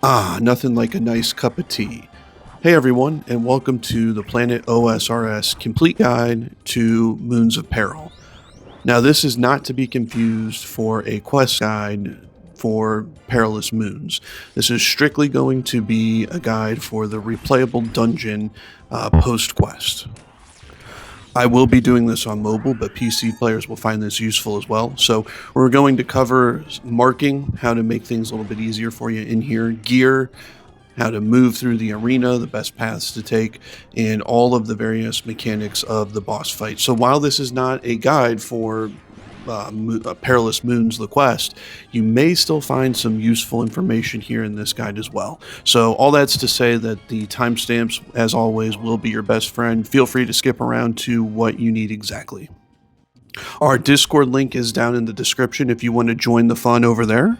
Nothing like a nice cup of tea. Hey everyone, and welcome to the Planet OSRS Complete Guide to Moons of Peril. Now, this is not to be confused for a quest guide for Perilous Moons. This is strictly going to be a guide for the replayable dungeon post-quest. I will be doing this on mobile, but PC players will find this useful as well. So we're going to cover marking, how to make things a little bit easier for you in here, gear, how to move through the arena, the best paths to take, and all of the various mechanics of the boss fight. So while this is not a guide for Perilous Moons, the quest, you may still find some useful information here in this guide as well. So all that's to say that the timestamps, as always, will be your best friend. Feel free to skip around to what you need exactly. Our Discord link is down in the description if you want to join the fun over there.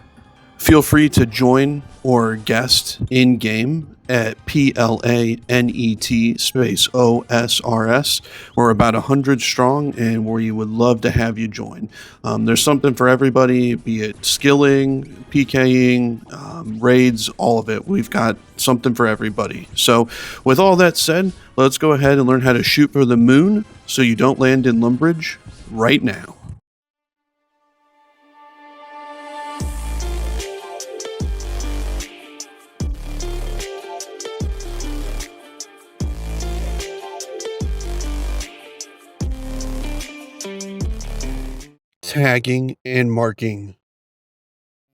Feel free to join or guest in-game at PLANET space OSRS. We're about 100 strong, and we would love to have you join. There's something for everybody, be it skilling, PKing, raids, all of it. We've got something for everybody. So with all that said, let's go ahead and learn how to shoot for the moon so you don't land in Lumbridge right now. Tagging and marking.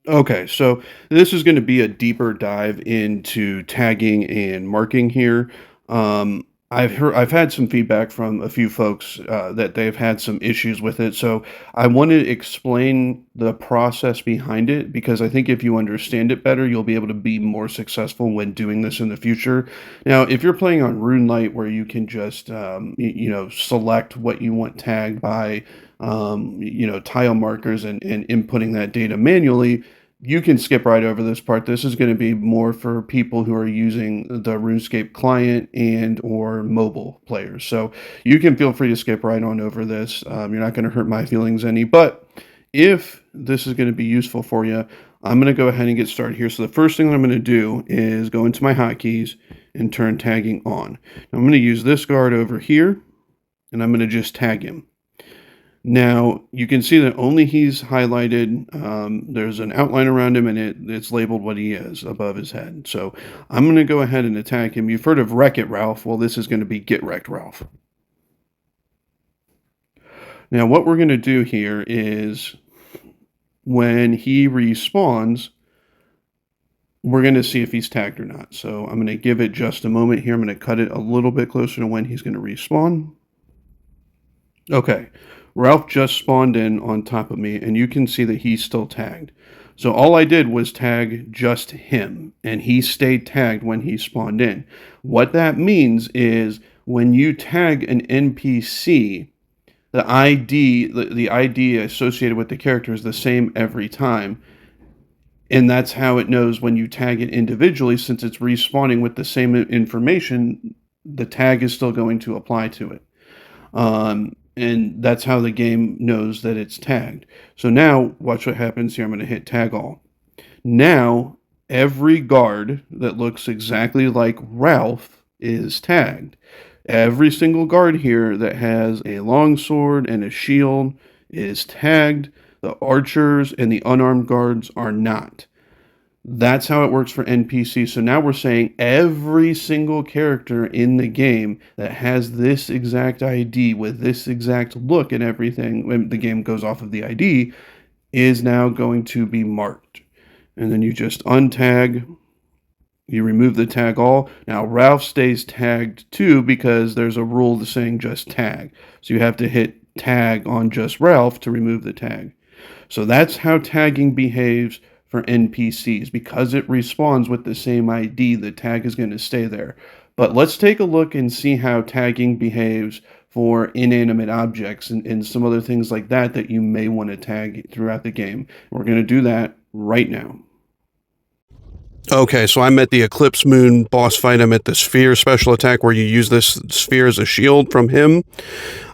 Okay, so this is going to be a deeper dive into tagging and marking here. I've had some feedback from a few folks that they've had some issues with it. So I want to explain the process behind it because I think if you understand it better, you'll be able to be more successful when doing this in the future. Now, if you're playing on RuneLite, where you can just select what you want tagged by tile markers and inputting that data manually, you can skip right over this part. This is going to be more for people who are using the RuneScape client and or mobile players. So you can feel free to skip right on over this. You're not going to hurt my feelings any. But if this is going to be useful for you, I'm going to go ahead and get started here. So the first thing I'm going to do is go into my hotkeys and turn tagging on. Now I'm going to use this guard over here, and I'm going to just tag him. Now, you can see that only he's highlighted. There's an outline around him, and it's labeled what he is above his head. So I'm going to go ahead and attack him. You've heard of Wreck-It Ralph. Well, this is going to be Get Wrecked Ralph. Now, what we're going to do here is when he respawns, we're going to see if he's tagged or not. So I'm going to give it just a moment here. I'm going to cut it a little bit closer to when he's going to respawn. Okay. Ralph just spawned in on top of me, and you can see that he's still tagged. So all I did was tag just him, and he stayed tagged when he spawned in. What that means is when you tag an NPC, the ID associated with the character is the same every time. And that's how it knows when you tag it individually, since it's respawning with the same information, the tag is still going to apply to it. And that's how the game knows that it's tagged. So now, watch what happens here. I'm going to hit tag all. Now, every guard that looks exactly like Ralph is tagged. Every single guard here that has a longsword and a shield is tagged. The archers and the unarmed guards are not. That's how it works for NPCs. So now we're saying every single character in the game that has this exact ID with this exact look and everything, when the game goes off of the ID, is now going to be marked. And then you just untag, you remove the tag all. Now Ralph stays tagged too because there's a rule saying just tag. So you have to hit tag on just Ralph to remove the tag. So that's how tagging behaves for NPCs. Because it respawns with the same ID, the tag is going to stay there. But let's take a look and see how tagging behaves for inanimate objects and some other things like that that you may want to tag throughout the game. We're going to do that right now. Okay, so I'm at the Eclipse Moon boss fight. I'm at the Sphere special attack where you use this sphere as a shield from him.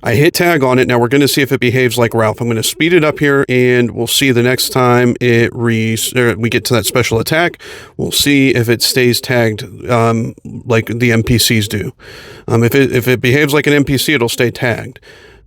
I hit tag on it. Now we're going to see if it behaves like Ralph. I'm going to speed it up here, and we'll see the next time we get to that special attack. We'll see if it stays tagged like the NPCs do. If it behaves like an NPC, it'll stay tagged.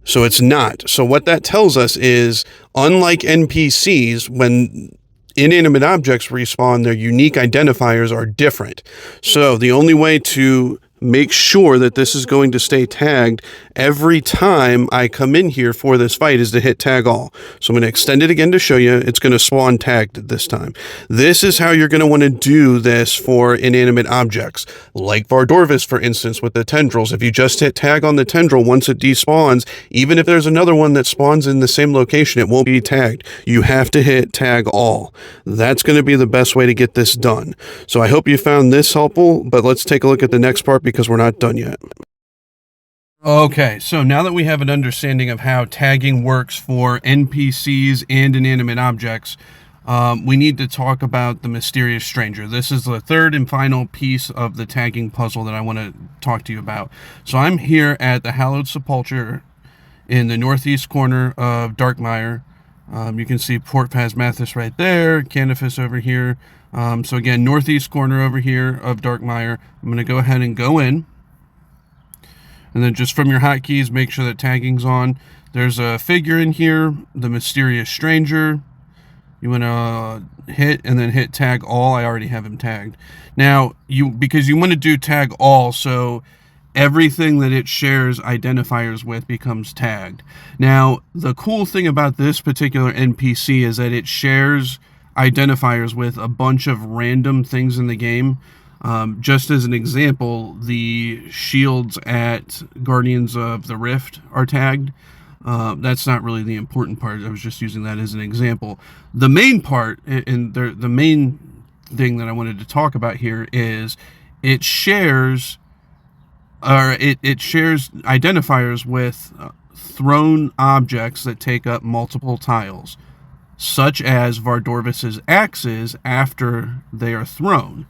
So it's not. So what that tells us is, unlike NPCs, when inanimate objects respawn, their unique identifiers are different. So the only way to make sure that this is going to stay tagged every time I come in here for this fight is to hit tag all. So I'm going to extend it again to show you. It's going to spawn tagged this time. This is how you're going to want to do this for inanimate objects, like Vardorvis, for instance, with the tendrils. If you just hit tag on the tendril, once it despawns, even if there's another one that spawns in the same location, it won't be tagged. You have to hit tag all. That's going to be the best way to get this done. So I hope you found this helpful, but let's take a look at the next part because we're not done yet. Okay, so now that we have an understanding of how tagging works for NPCs and inanimate objects, we need to talk about the mysterious stranger. This is the third and final piece of the tagging puzzle that I want to talk to you about. So I'm here at the Hallowed Sepulchre in the northeast corner of Darkmire. You can see Port Phasmathus right there, Canifus over here. So again, northeast corner over here of Darkmire. I'm going to go ahead and go in. And then just from your hotkeys, make sure that tagging's on. There's a figure in here, the mysterious stranger. You want to hit and then hit tag all. I already have him tagged. Now, because you want to do tag all, so everything that it shares identifiers with becomes tagged. Now, the cool thing about this particular NPC is that it shares identifiers with a bunch of random things in the game. Just as an example, the shields at Guardians of the Rift are tagged. That's not really the important part. I was just using that as an example. The main part, and the main thing that I wanted to talk about here is it shares identifiers with thrown objects that take up multiple tiles, such as Vardorvis's axes after they are thrown.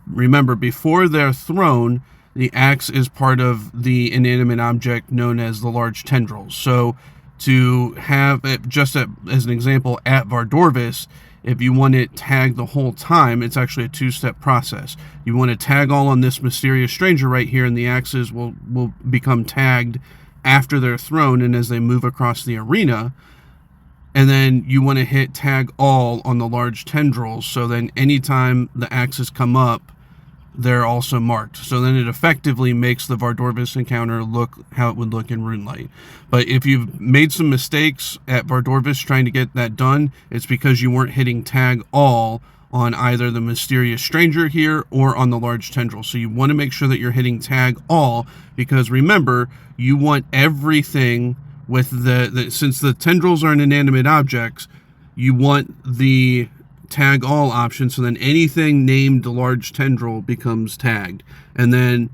Remember, before they're thrown, the axe is part of the inanimate object known as the large tendrils. So to have it, just as an example, at Vardorvis, if you want it tagged the whole time, it's actually a two-step process. You want to tag all on this mysterious stranger right here, and the axes will become tagged after they're thrown and as they move across the arena. And then you want to hit tag all on the large tendrils, so then anytime the axes come up, they're also marked. So then it effectively makes the Vardorvis encounter look how it would look in Runelight. But if you've made some mistakes at Vardorvis trying to get that done, it's because you weren't hitting tag all on either the mysterious stranger here or on the large tendril. So you want to make sure that you're hitting tag all, because remember, you want everything with since the tendrils are inanimate objects, you want the tag all option, so then anything named large tendril becomes tagged. And then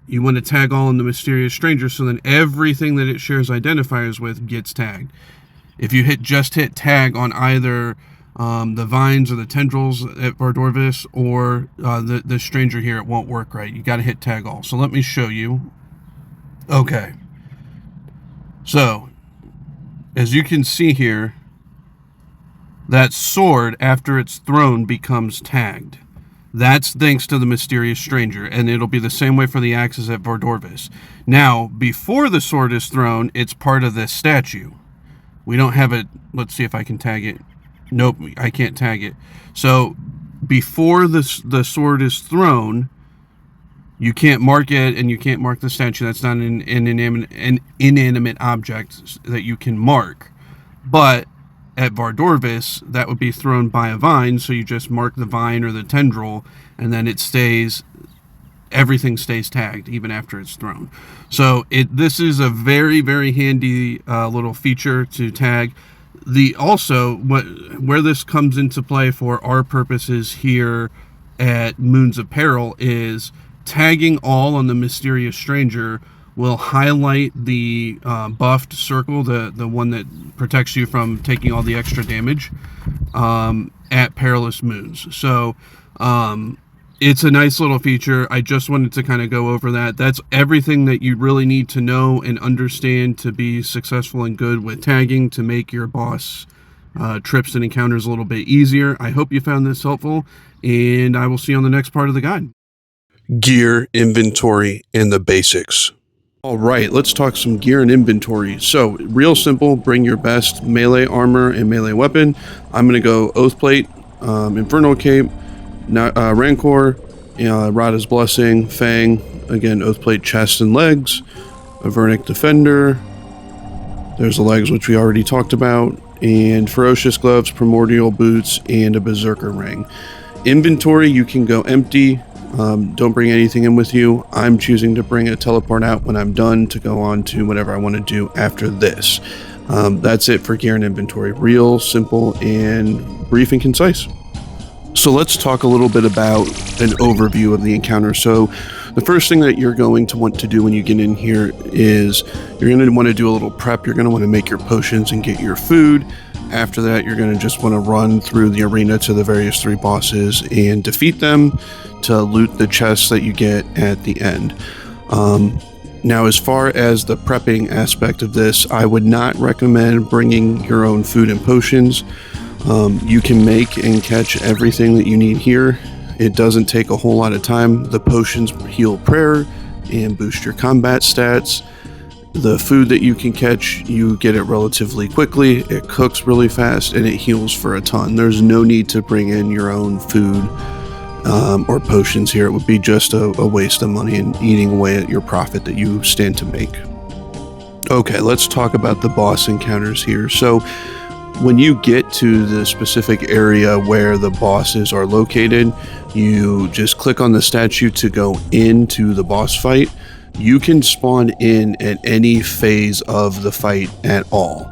you want to tag all in the mysterious stranger, so then everything that it shares identifiers with gets tagged. If you just hit tag on either the vines or the tendrils at Vardorvis or the stranger here, it won't work right. You got to hit tag all. So let me show you. Okay. So, as you can see here, that sword, after it's thrown, becomes tagged. That's thanks to the mysterious stranger, and it'll be the same way for the axes at Vardorvis. Now, before the sword is thrown, it's part of this statue. We don't have it. Let's see if I can tag it. Nope, I can't tag it. So, before the sword is thrown, you can't mark it, and you can't mark the statue. That's not an inanimate object that you can mark. But at Vardorvis, that would be thrown by a vine, so you just mark the vine or the tendril, and then everything stays tagged, even after it's thrown. So this is a very, very handy little feature to tag. Where this comes into play for our purposes here at Moons of Peril is tagging all on the mysterious stranger will highlight the buffed circle, the one that protects you from taking all the extra damage at Perilous Moons. So It's a nice little feature. I just wanted to kind of go over that. That's everything that you really need to know and understand to be successful and good with tagging to make your boss trips and encounters a little bit easier. I hope you found this helpful, and I will see you on the next part of the guide. Gear, inventory, and the basics. All right, let's talk some gear and inventory. So, real simple, bring your best melee armor and melee weapon. I'm going to go Oathplate, Infernal Cape, Rancor, Rada's Blessing, Fang, again, Oathplate chest and legs, a Vernic Defender, there's the legs which we already talked about, and Ferocious Gloves, Primordial Boots, and a Berserker Ring. Inventory, you can go empty, don't bring anything in with you. I'm choosing to bring a teleport out when I'm done to go on to whatever I want to do after this. That's it for gear and inventory. Real, simple, and brief and concise. So let's talk a little bit about an overview of the encounter. So the first thing that you're going to want to do when you get in here is you're going to want to do a little prep. You're going to want to make your potions and get your food. After that, you're going to just want to run through the arena to the various 3 bosses and defeat them to loot the chests that you get at the end. Now, as far as the prepping aspect of this, I would not recommend bringing your own food and potions. You can make and catch everything that you need here. It doesn't take a whole lot of time. The potions heal prayer and boost your combat stats. The food that you can catch, you get it relatively quickly. It cooks really fast and it heals for a ton. There's no need to bring in your own food or potions here. It would be just a waste of money and eating away at your profit that you stand to make. Okay, let's talk about the boss encounters here. So when you get to the specific area where the bosses are located, you just click on the statue to go into the boss fight. You can spawn in at any phase of the fight at all.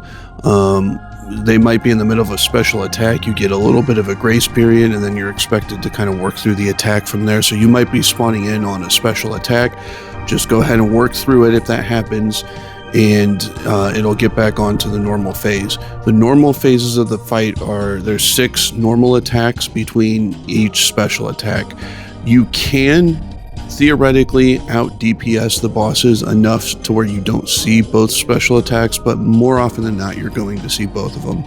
They might be in the middle of a special attack. You get a little bit of a grace period, and then you're expected to kind of work through the attack from there. So you might be spawning in on a special attack. Just go ahead and work through it if that happens, and it'll get back onto the normal phase. The normal phases of the fight there's 6 normal attacks between each special attack. You can theoretically out DPS the bosses enough to where you don't see both special attacks, but more often than not, you're going to see both of them.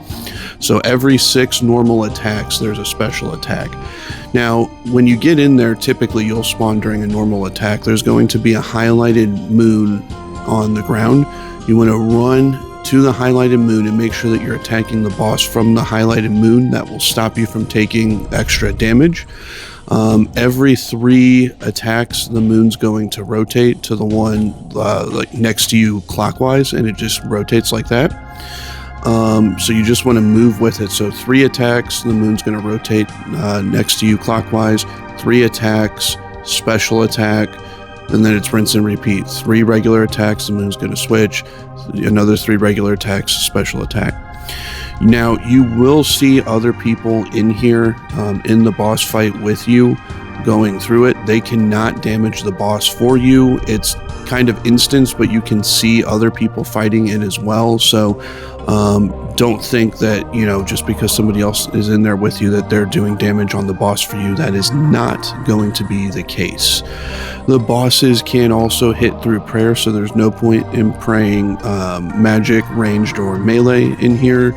So every 6 normal attacks, there's a special attack. Now, when you get in there, typically you'll spawn during a normal attack. There's going to be a highlighted moon on the ground. You want to run to the highlighted moon and make sure that you're attacking the boss from the highlighted moon. That will stop you from taking extra damage. Every 3 attacks, the moon's going to rotate to the one like next to you clockwise, and it just rotates like that. So you just want to move with it. So 3 attacks, the moon's going to rotate next to you clockwise. 3 attacks, special attack, and then it's rinse and repeat. 3 regular attacks, the moon's going to switch. Another 3 regular attacks, special attack. Now, you will see other people in here in the boss fight with you going through it. They cannot damage the boss for you. It's kind of instance, but you can see other people fighting it as well. So don't think that, just because somebody else is in there with you that they're doing damage on the boss for you. That is not going to be the case. The bosses can also hit through prayer, so there's no point in praying magic, ranged, or melee in here.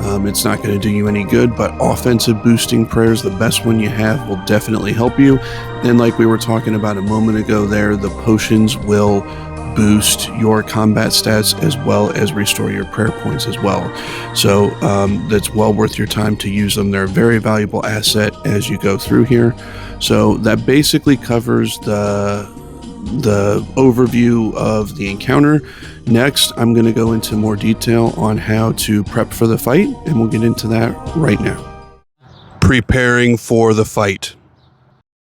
It's not going to do you any good, but offensive boosting prayers, the best one you have, will definitely help you. And like we were talking about a moment ago there, the potions will boost your combat stats as well as restore your prayer points as well. So that's well worth your time to use them. They're a very valuable asset as you go through here. So that basically covers the overview of the encounter. Next, I'm going to go into more detail on how to prep for the fight, and we'll get into that right now. Preparing for the fight.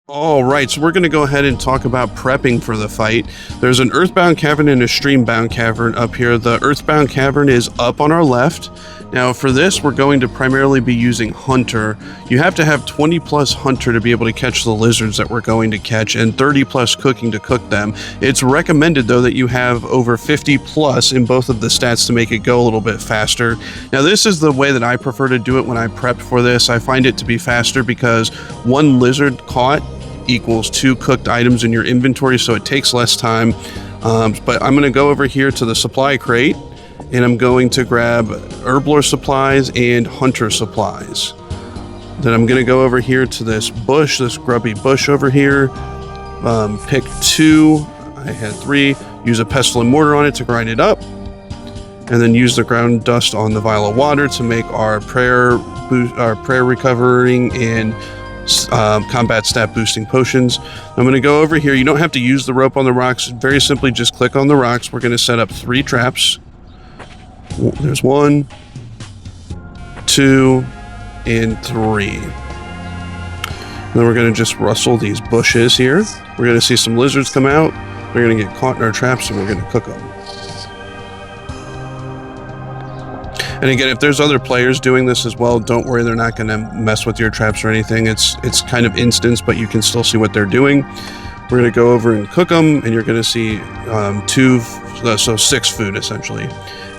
All right, so we're going to go ahead and talk about prepping for the fight. There's an earthbound cavern and a streambound cavern up here. The earthbound cavern is up on our left. Now for this, we're going to primarily be using Hunter. You have to have 20 plus Hunter to be able to catch the lizards that we're going to catch, and 30 plus cooking to cook them. It's recommended though that you have over 50 plus in both of the stats to make it go a little bit faster. Now this is the way that I prefer to do it when I prep for this. I find it to be faster because one lizard caught equals 2 cooked items in your inventory, so it takes less time. But I'm going to go over here to the supply crate, and I'm going to grab herblore supplies and hunter supplies. Then I'm going to go over here to this bush, this grubby bush over here, pick 2, I had 3, use a pestle and mortar on it to grind it up, and then use the ground dust on the vial of water to make our prayer recovering and combat stat boosting potions. I'm going to go over here. You don't have to use the rope on the rocks. Very simply just click on the rocks. We're going to set up 3 traps. There's 1, 2, and 3. And then we're going to just rustle these bushes here. We're going to see some lizards come out. They're going to get caught in our traps, and we're going to cook them. And again, if there's other players doing this as well, don't worry, they're not going to mess with your traps or anything. It's kind of instance, but you can still see what they're doing. We're going to go over and cook them, and you're going to see 6 food essentially.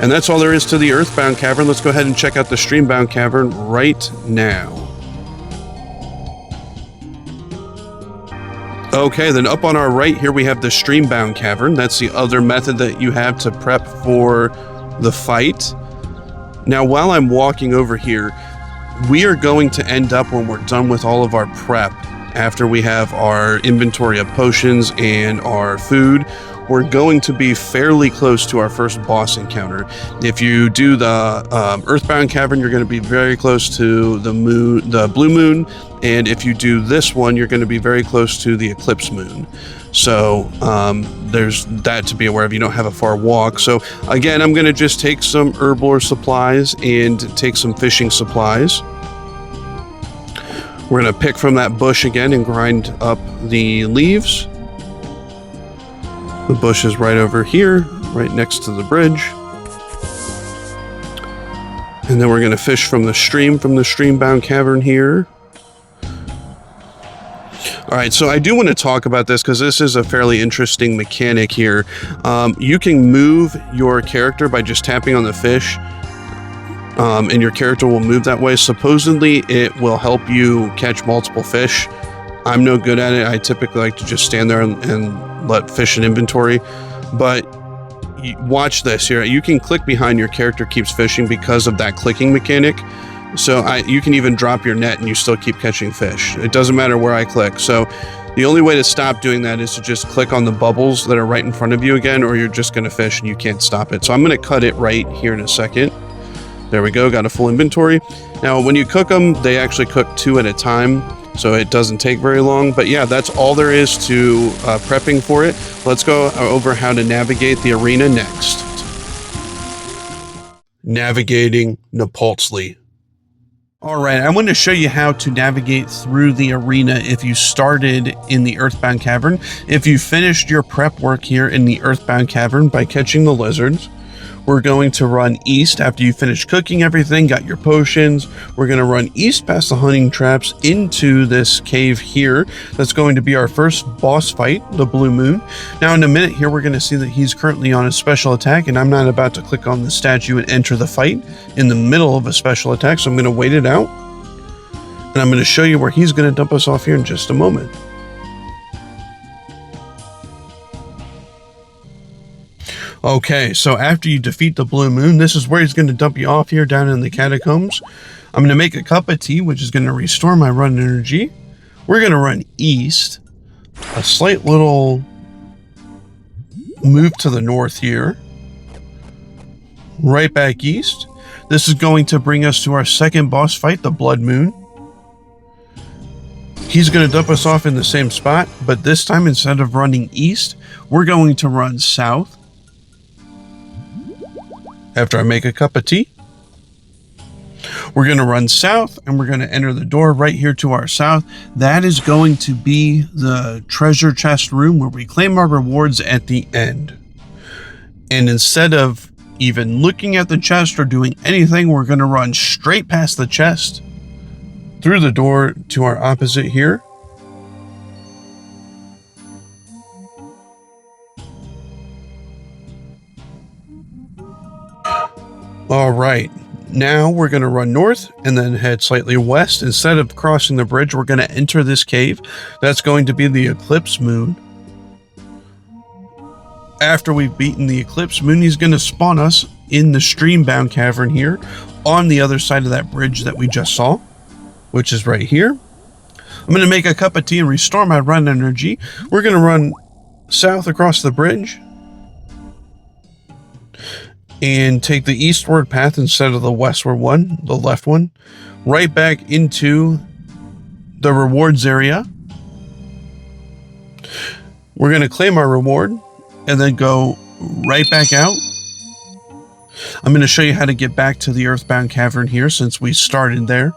And that's all there is to the Earthbound Cavern. Let's go ahead and check out the Streambound Cavern right now. Okay, then up on our right here we have the Streambound Cavern. That's the other method that you have to prep for the fight. Now, while I'm walking over here, we are going to end up, when we're done with all of our prep, after we have our inventory of potions and our food, we're going to be fairly close to our first boss encounter. If you do the Earthbound Cavern, you're going to be very close to the moon, the Blue Moon, and if you do this one, you're going to be very close to the Eclipse Moon. So there's that to be aware of. You don't have a far walk. So again, I'm going to just take some herblore supplies and take some fishing supplies. We're going to pick from that bush again and grind up the leaves. The bush is right over here, right next to the bridge. And then we're going to fish from the Streambound Cavern here. All right, so I do want to talk about this because this is a fairly interesting mechanic here. You can move your character by just tapping on the fish, and your character will move that way. Supposedly, it will help you catch multiple fish. I'm no good at it. I typically like to just stand there and let fish in inventory. But watch this here. You can click behind your character keeps fishing because of that clicking mechanic. So you can even drop your net and you still keep catching fish. It doesn't matter where I click. So the only way to stop doing that is to just click on the bubbles that are right in front of you again, or you're just going to fish and you can't stop it. So I'm going to cut it right here in a second. There we go. Got a full inventory. Now, when you cook them, they actually cook 2 at a time, so it doesn't take very long. But yeah, that's all there is to prepping for it. Let's go over how to navigate the arena next. Navigating Neypotzli. All right, I want to show you how to navigate through the arena if you started in the Earthbound Cavern. If you finished your prep work here in the Earthbound Cavern by catching the lizards, we're going to run east after you finish cooking everything, got your potions. We're going to run east past the hunting traps into this cave here. That's going to be our first boss fight, the Blue Moon. Now in a minute here, we're going to see that he's currently on a special attack, and I'm not about to click on the statue and enter the fight in the middle of a special attack, so I'm going to wait it out. And I'm going to show you where he's going to dump us off here in just a moment. Okay, so after you defeat the Blue Moon, this is where he's going to dump you off here down in the catacombs. I'm going to make a cup of tea, which is going to restore my run energy. We're going to run east, a slight little move to the north here, right back east. This is going to bring us to our second boss fight, the Blood Moon. He's going to dump us off in the same spot, but this time instead of running east, we're going to run south. After I make a cup of tea. We're going to run south, and we're going to enter the door right here to our south. That is going to be the treasure chest room where we claim our rewards at the end. And instead of even looking at the chest or doing anything, we're going to run straight past the chest through the door to our opposite here. All right, now we're going to run north and then head slightly west. Instead of crossing the bridge, we're going to enter this cave. That's going to be the Eclipse Moon. After we've beaten the Eclipse Moon, he's going to spawn us in the stream-bound cavern here on the other side of that bridge that we just saw, which is right here. I'm going to make a cup of tea and restore my run energy. We're going to run south across the bridge and take the eastward path instead of the westward one, the left one, right back into the rewards area. We're going to claim our reward and then go right back out. I'm going to show you how to get back to the Earthbound Cavern here since we started there.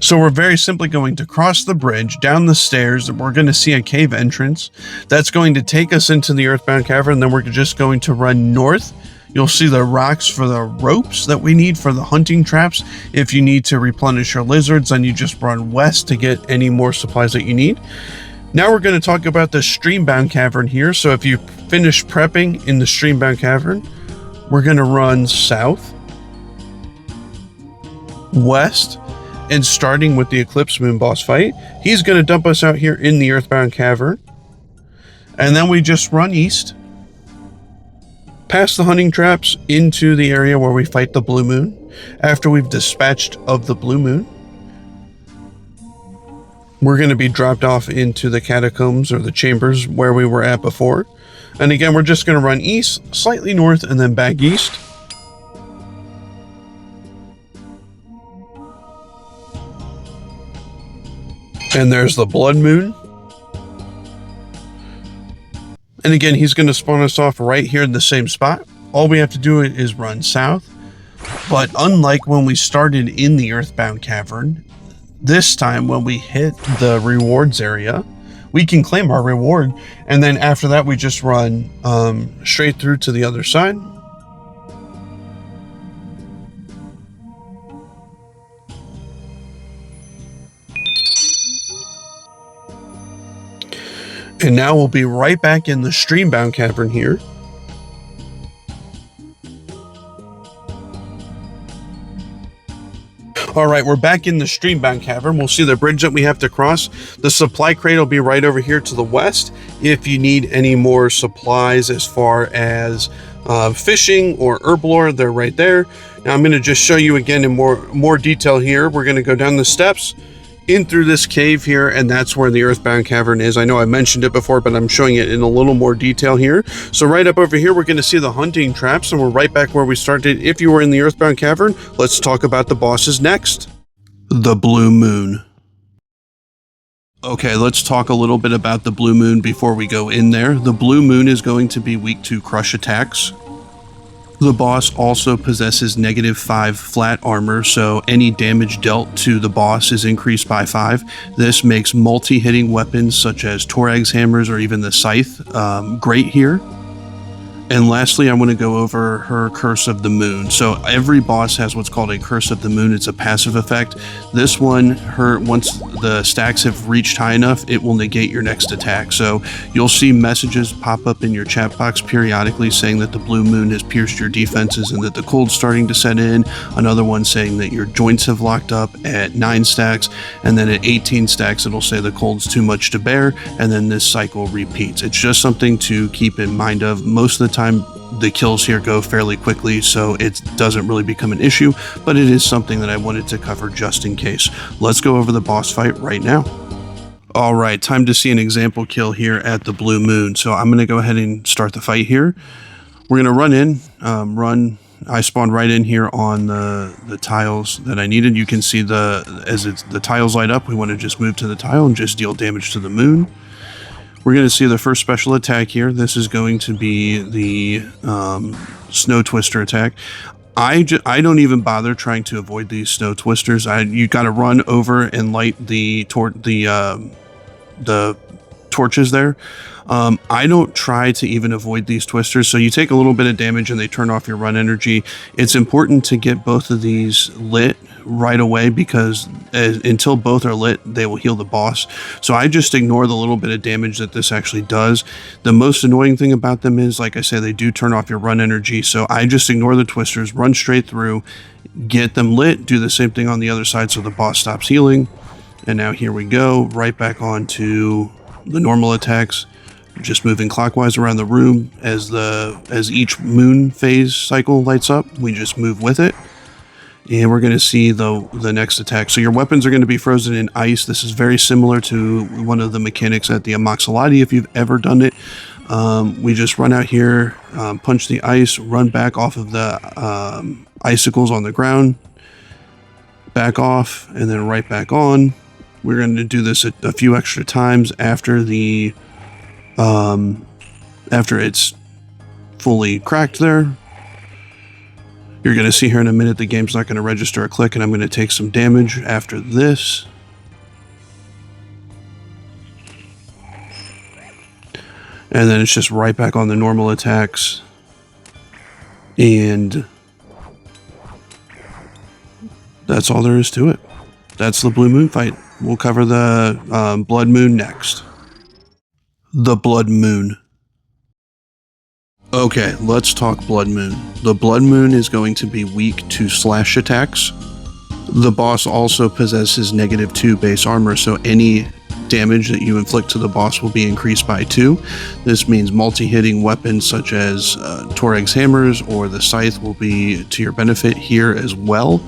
So we're very simply going to cross the bridge, down the stairs, and we're going to see a cave entrance. That's going to take us into the Earthbound Cavern, and then we're just going to run north. You'll see the rocks for the ropes that we need for the hunting traps. If you need to replenish your lizards, then you just run west to get any more supplies that you need. Now we're going to talk about the Streambound Cavern here. So if you finish prepping in the Streambound Cavern, we're going to run south, west, and starting with the Eclipse Moon boss fight, he's going to dump us out here in the Earthbound Cavern. And then we just run east, past the hunting traps, into the area where we fight the Blue Moon. After we've dispatched of the Blue Moon, we're going to be dropped off into the catacombs or the chambers where we were at before. And again, we're just going to run east, slightly north, and then back east. And there's the Blood Moon. And again, he's going to spawn us off right here in the same spot. All we have to do is run south. But unlike when we started in the Earthbound Cavern, this time when we hit the rewards area, we can claim our reward. And then after that, we just run straight through to the other side. And now we'll be right back in the Streambound Cavern here. All right, we're back in the Streambound Cavern. We'll see the bridge that we have to cross. The supply crate will be right over here to the west. If you need any more supplies as far as fishing or herblore, they're right there. Now I'm going to just show you again in more detail here. We're going to go down the steps, in through this cave here, and that's where the Earthbound Cavern is. I know I mentioned it before, but I'm showing it in a little more detail here. So right up over here, we're going to see the hunting traps, and we're right back where we started. If you were in the Earthbound Cavern, let's talk about the bosses next. The Blue Moon. Okay, let's talk a little bit about the Blue Moon before we go in there. The Blue Moon is going to be weak to crush attacks. The boss also possesses -5 flat armor, so any damage dealt to the boss is increased by 5. This makes multi-hitting weapons such as Torag's hammers or even the scythe great here. And lastly, I want to go over her Curse of the Moon. So every boss has what's called a Curse of the Moon. It's a passive effect. This one, once the stacks have reached high enough, it will negate your next attack. So you'll see messages pop up in your chat box periodically saying that the Blue Moon has pierced your defenses and that the cold's starting to set in. Another one saying that your joints have locked up at 9 stacks. And then at 18 stacks, it'll say the cold's too much to bear. And then this cycle repeats. It's just something to keep in mind of. Most of the time, the kills here go fairly quickly, so it doesn't really become an issue, but it is something that I wanted to cover just in case. Let's go over the boss fight right now. All right, time to see an example kill here at the Blue Moon. So I'm going to go ahead and start the fight here. We're going to run in, I spawned right in here on the tiles that I needed. You can see the tiles light up. We want to just move to the tile and just deal damage to the moon. We're going to see the first special attack here. This is going to be the Snow Twister attack. I don't even bother trying to avoid these Snow Twisters. You got to run over and light the torches there. I don't try to even avoid these twisters, so you take a little bit of damage and they turn off your run energy. It's important to get both of these lit right away, because until both are lit, they will heal the boss. So I just ignore the little bit of damage that this actually does. The most annoying thing about them is, like I said, they do turn off your run energy, so I just ignore the twisters, run straight through, get them lit, do the same thing on the other side so the boss stops healing. And now here we go, right back on to the normal attacks, just moving clockwise around the room as each moon phase cycle lights up. We just move with it, and we're going to see the next attack. So your weapons are going to be frozen in ice. This is very similar to one of the mechanics at the Amoxolati, if you've ever done it. We just run out here, punch the ice, run back off of the icicles on the ground, back off, and then right back on. We're going to do this a few extra times after after it's fully cracked there. You're going to see here in a minute the game's not going to register a click, and I'm going to take some damage after this. And then it's just right back on the normal attacks. And that's all there is to it. That's the Blue Moon fight. We'll cover the Blood Moon next. The Blood Moon. Okay, let's talk Blood Moon. The Blood Moon is going to be weak to slash attacks. The boss also possesses -2 base armor, so any damage that you inflict to the boss will be increased by 2. This means multi-hitting weapons such as Torag's hammers or the scythe will be to your benefit here as well.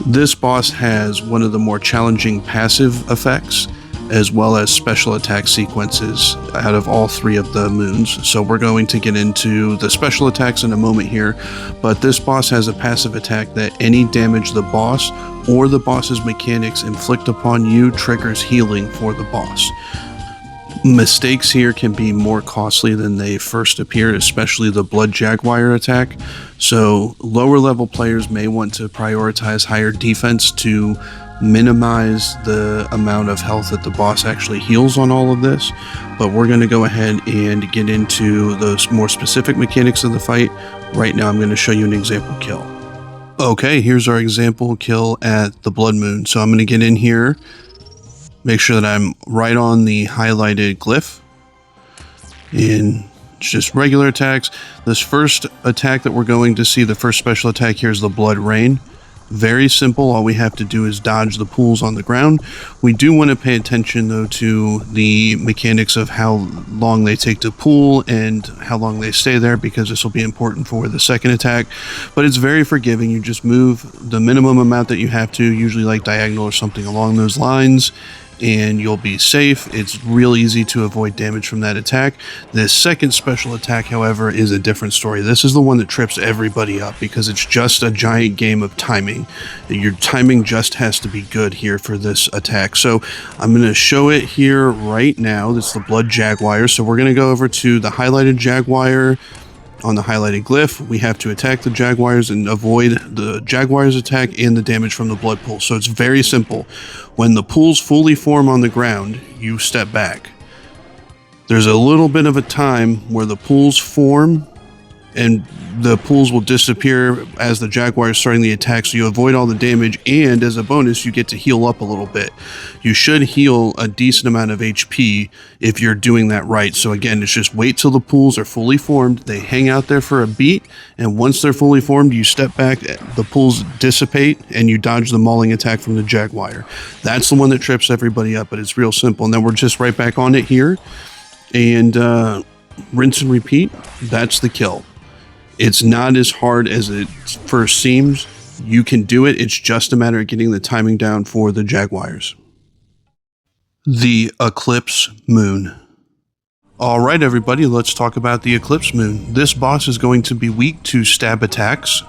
This boss has one of the more challenging passive effects, as well as special attack sequences out of all 3 of the moons. So we're going to get into the special attacks in a moment here, but this boss has a passive attack that any damage the boss or the boss's mechanics inflict upon you triggers healing for the boss. Mistakes here can be more costly than they first appear, especially the Blood Jaguar attack. So lower level players may want to prioritize higher defense to minimize the amount of health that the boss actually heals on all of this, but we're going to go ahead and get into those more specific mechanics of the fight. Right now I'm going to show you an example kill. Okay, here's our example kill at the Blood Moon. So I'm going to get in here, make sure that I'm right on the highlighted glyph, and it's just regular attacks. This first attack that we're going to see, the first special attack here, is the Blood Rain. Very simple. All we have to do is dodge the pools on the ground. We do want to pay attention though to the mechanics of how long they take to pool and how long they stay there, because this will be important for the second attack. But it's very forgiving. You just move the minimum amount that you have to, usually like diagonal or something along those lines, and you'll be safe. It's real easy to avoid damage from that attack. This second special attack, however, is a different story. This is the one that trips everybody up because it's just a giant game of timing. Your timing just has to be good here for this attack. So I'm going to show it here right now. This is the Blood Jaguar. So we're going to go over to the highlighted Jaguar. On the highlighted glyph, we have to attack the Jaguars and avoid the Jaguars attack and the damage from the blood pool. So it's very simple. When the pools fully form on the ground, you step back. There's a little bit of a time where the pools form and the pools will disappear as the Jaguar is starting the attack, so you avoid all the damage, and as a bonus you get to heal up a little bit. You should heal a decent amount of HP if you're doing that right. So again, it's just wait till the pools are fully formed, they hang out there for a beat, and once they're fully formed you step back, the pools dissipate, and you dodge the mauling attack from the Jaguar. That's the one that trips everybody up, but it's real simple. And then we're just right back on it here, and rinse and repeat. That's the kill. It's not as hard as it first seems. You can do it. It's just a matter of getting the timing down for the Jaguars. The Eclipse Moon. All right, everybody, let's talk about the Eclipse Moon. This boss is going to be weak to stab attacks.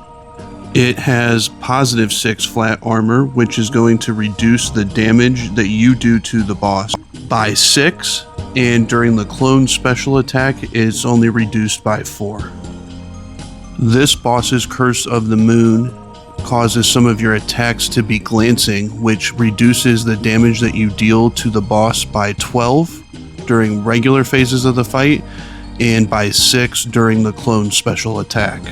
It has +6 flat armor, which is going to reduce the damage that you do to the boss by 6, and during the clone special attack, it's only reduced by 4. This boss's Curse of the Moon causes some of your attacks to be glancing, which reduces the damage that you deal to the boss by 12 during regular phases of the fight, and by 6 during the clone special attack.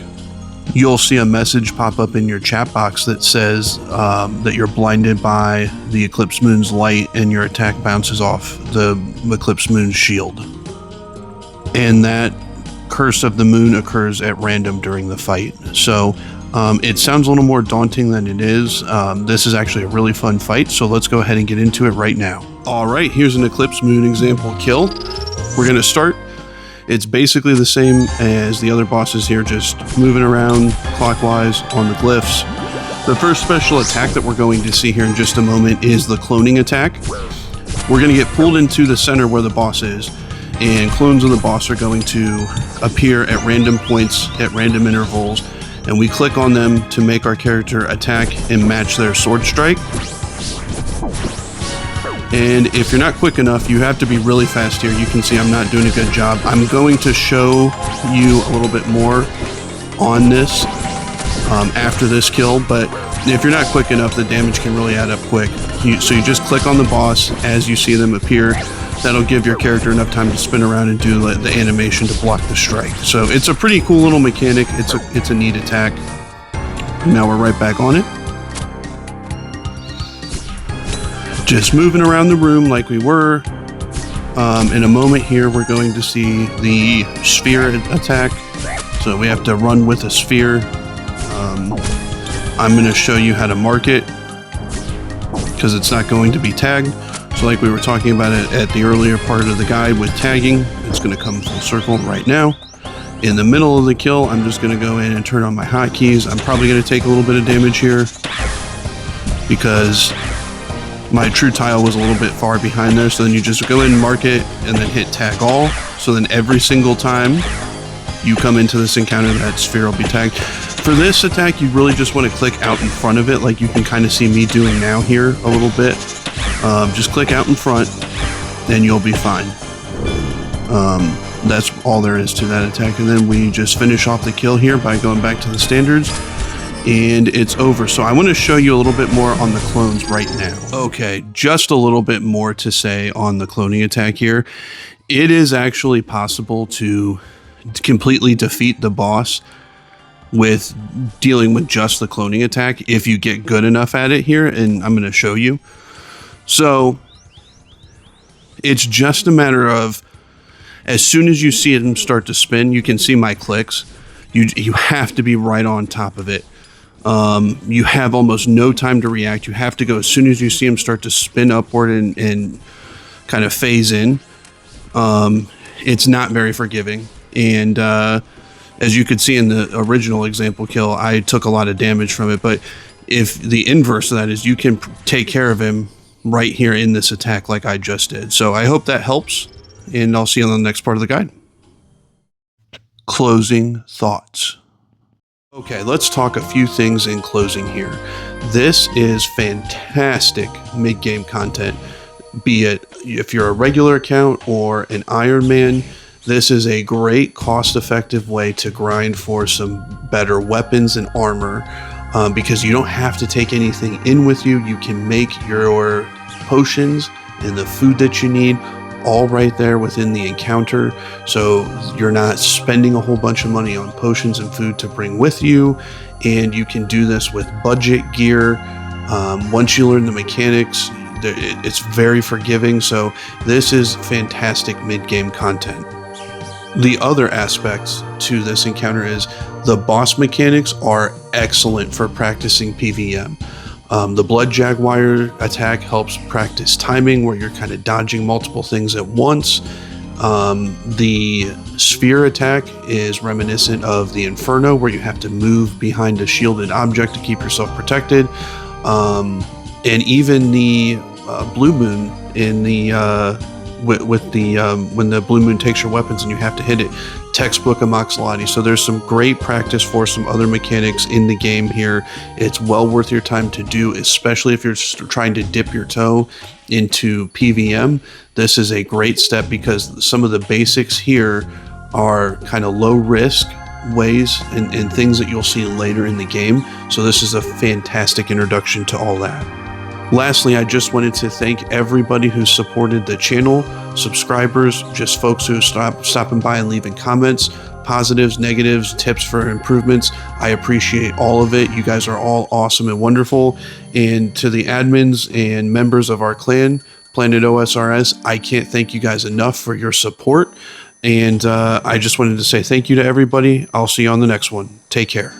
You'll see a message pop up in your chat box that says that you're blinded by the Eclipse Moon's light and your attack bounces off the Eclipse Moon's shield. And that Curse of the Moon occurs at random during the fight. So it sounds a little more daunting than it is. This is actually a really fun fight, so let's go ahead and get into it right now. Alright, here's an Eclipse Moon example kill. We're going to start. It's basically the same as the other bosses here, just moving around clockwise on the glyphs. The first special attack that we're going to see here in just a moment is the cloning attack. We're going to get pulled into the center where the boss is, and clones of the boss are going to appear at random points, at random intervals, and we click on them to make our character attack and match their sword strike. And if you're not quick enough, you have to be really fast here. You can see I'm not doing a good job. I'm going to show you a little bit more on this after this kill, but if you're not quick enough, the damage can really add up quick. So you just click on the boss as you see them appear. That'll give your character enough time to spin around and do the animation to block the strike. So it's a pretty cool little mechanic. It's a neat attack. And now we're right back on it. Just moving around the room like we were. In a moment here, we're going to see the sphere attack. So we have to run with a sphere. I'm going to show you how to mark it because it's not going to be tagged. So like we were talking about it at the earlier part of the guide with tagging, it's going to come full circle right now. In the middle of the kill, I'm just going to go in and turn on my hotkeys. I'm probably going to take a little bit of damage here because my true tile was a little bit far behind there. So then you just go in and mark it and then hit tag all. So then every single time you come into this encounter, that sphere will be tagged. For this attack, you really just want to click out in front of it, like you can kind of see me doing now here a little bit. Just click out in front and you'll be fine. That's all there is to that attack. And then we just finish off the kill here by going back to the standards. And it's over. So I want to show you a little bit more on the clones right now. Okay, just a little bit more to say on the cloning attack here. It is actually possible to completely defeat the boss with dealing with just the cloning attack if you get good enough at it here, and I'm going to show you. So it's just a matter of, as soon as you see them start to spin, you can see my clicks. You have to be right on top of it. You have almost no time to react. You have to go as soon as you see them start to spin upward and kind of phase in. It's not very forgiving. And as you could see in the original example kill, I took a lot of damage from it. But if the inverse of that is you can take care of him right here in this attack like I just did. So I hope that helps, and I'll see you on the next part of the guide. Closing thoughts. Okay, let's talk a few things in closing here. This is fantastic mid-game content, be it if you're a regular account or an Iron Man. This is a great cost-effective way to grind for some better weapons and armor because you don't have to take anything in with you. You can make your potions and the food that you need all right there within the encounter, so you're not spending a whole bunch of money on potions and food to bring with you, and you can do this with budget gear. Once you learn the mechanics, it's very forgiving, so this is fantastic mid-game content. The other aspects to this encounter is the boss mechanics are excellent for practicing PvM. The Blood Jaguar attack helps practice timing, where you're kind of dodging multiple things at once. The Sphere attack is reminiscent of the Inferno, where you have to move behind a shielded object to keep yourself protected. And even the Blue Moon in the with the when the blue moon takes your weapons and you have to hit it. Textbook Amoxilati. So there's some great practice for some other mechanics in the game here. It's well worth your time to do, especially if you're trying to dip your toe into PVM. This is a great step because some of the basics here are kind of low risk ways and things that you'll see later in the game. So this is a fantastic introduction to all that. Lastly, I just wanted to thank everybody who supported the channel, subscribers, just folks who stopping by and leaving comments, positives, negatives, tips for improvements. I appreciate all of it. You guys are all awesome and wonderful. And to the admins and members of our clan, Planet OSRS, I can't thank you guys enough for your support. And I just wanted to say thank you to everybody. I'll see you on the next one. Take care.